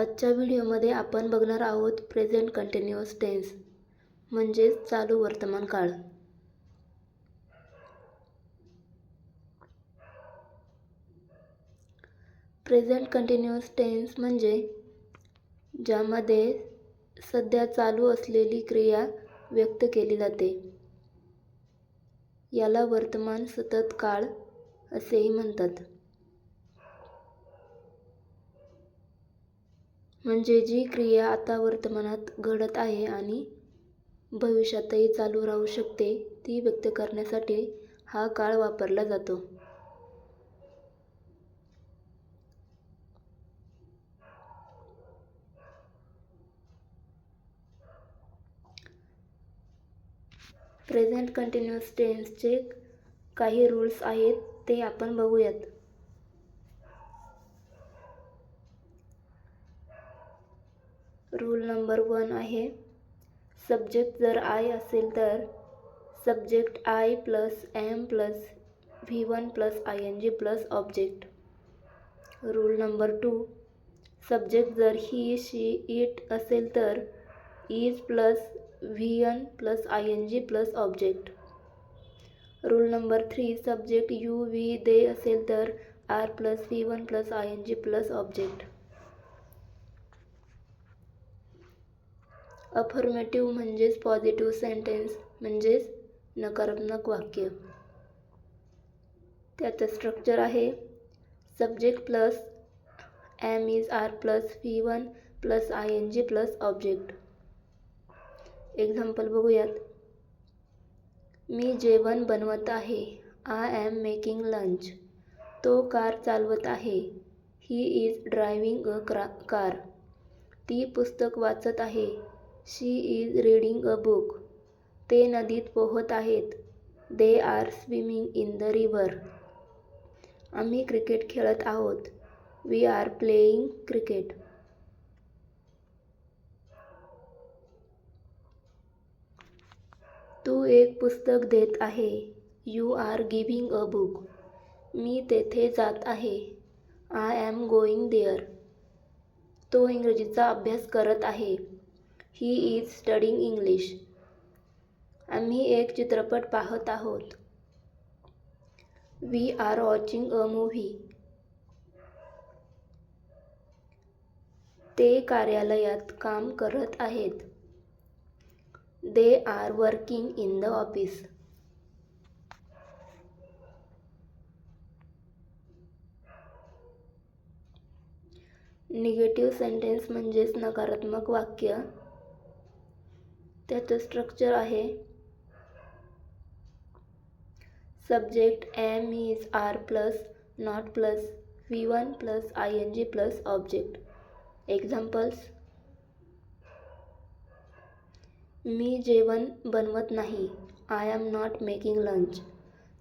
आजच्या व्हिडिओमध्ये आपण बघणार आहोत प्रेझेंट कंटिन्युअस टेन्स म्हणजेच चालू वर्तमान काळ. प्रेझेंट कंटिन्युअस टेन्स म्हणजे ज्यामध्ये सध्या चालू असलेली क्रिया व्यक्त केली जाते. याला वर्तमान सतत काळ असेही म्हणतात. म्हणजे जी क्रिया आता वर्तमानात घडत आहे आणि भविष्यातही चालू राहू शकते ती व्यक्त करण्यासाठी हा काळ वापरला जातो. प्रेझेंट कंटिन्युअस टेन्सचे काही रूल्स आहेत ते आपण बघूयात. रूल नंबर 1 आहे, सब्जेक्ट जर आय असेल तर subject I plus am plus V1 plus ING plus object. Rule number 2, subject जर ही शी इट असेल तर is plus VN plus ING plus object. Rule number 3, subject you we they असेल तर are plus V1 plus ING plus object. Affirmative म्हणजेच positive sentence म्हणजेच नकारात्मक वाक्य. त्याचं स्ट्रक्चर आहे subject plus am is are plus V1 plus ING plus object. Example बघूयात. मी जेवण बनवत आहे. I am making lunch. तो कार चालवत आहे. He is driving a car. ती पुस्तक वाचत आहे. She is reading a book. ते नदीत पोहत आहेत. They are swimming in the river. आम्ही क्रिकेट खेळत आहोत. We are playing cricket. तू एक पुस्तक देत आहे. You are giving a book. मी तेथे जात आहे. I am going there. तो इंग्रजीचा अभ्यास करत आहे. He is studying English. आम्ही एक चित्रपट पाहत आहोत. We are watching a movie. ते कार्यालयात काम करत आहेत. They are working in the office. Negative sentence म्हणजेच नकारात्मक वाक्य. त्याचं स्ट्रक्चर आहे subject am is are plus not plus V1 plus ING plus object. Examples. मी जेवण बनवत नाही. I am not making lunch.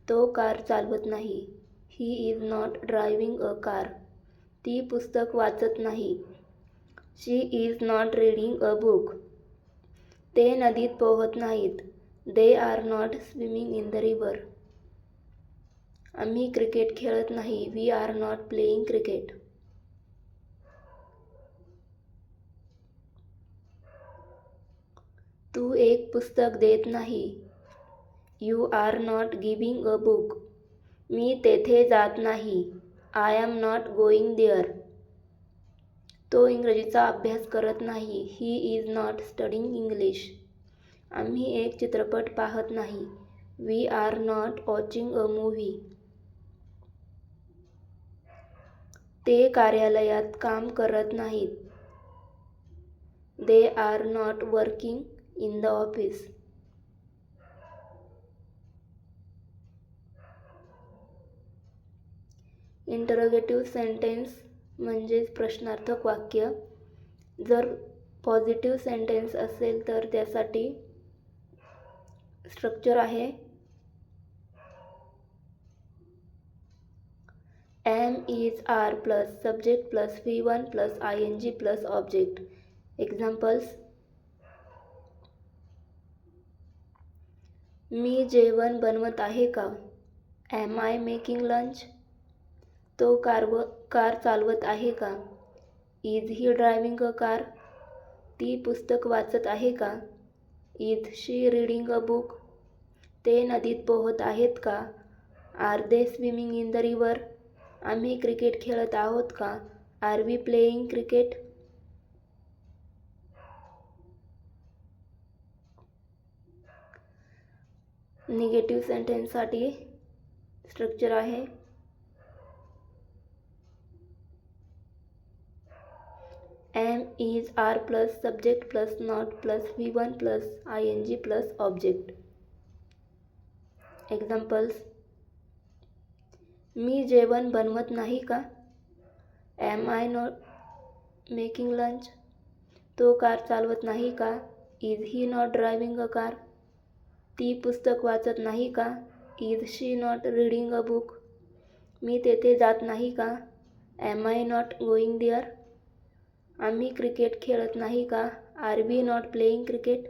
तो कार चालवत नाही. He is not driving a car. ती पुस्तक वाचत नाही. She is not reading a book. ते नदीत पोहत नाहीत. They are not swimming in the river. आम्ही क्रिकेट खेळत नाही. We are not playing cricket. तू एक पुस्तक देत नाही. You are not giving a book. मी तेथे जात नाही. I am not going there. तो इंग्रजीचा अभ्यास करत नाही. He is not studying English. आम्ही एक चित्रपट पाहत नाही. We are not watching a movie. ते कार्यालयात काम करत नाहीत. They are not working in the office. Interrogative sentence म्हणजेच प्रश्नार्थक वाक्य. जर पॉझिटिव्ह सेंटेन्स असेल तर त्यासाठी स्ट्रक्चर आहे am is are plus subject plus V1 plus ING plus object. Examples. मी जेवण बनवत आहे का. Am I making lunch. तो कार चालवत आहे का. Is he driving a car? ती पुस्तक वाचत आहे का? Is she reading a book? ते नदीत पोहत आहेत का? Are they swimming in the river? आम्ही क्रिकेट खेळत आहोत का? Are we playing cricket? Negative सेंटेन्ससाठी स्ट्रक्चर आहे am is are plus subject plus not plus V1 plus ING plus object. Examples. मी जेवण बनवत नाही का? Am I not making lunch? तो कार चालवत नाही का? Is he not driving a car? ती पुस्तक वाचत नाही का? Is she not reading a book? मी तेथे जात नाही का? Am I not going there? आम्ही क्रिकेट खेळत नाही का? Are we not playing cricket?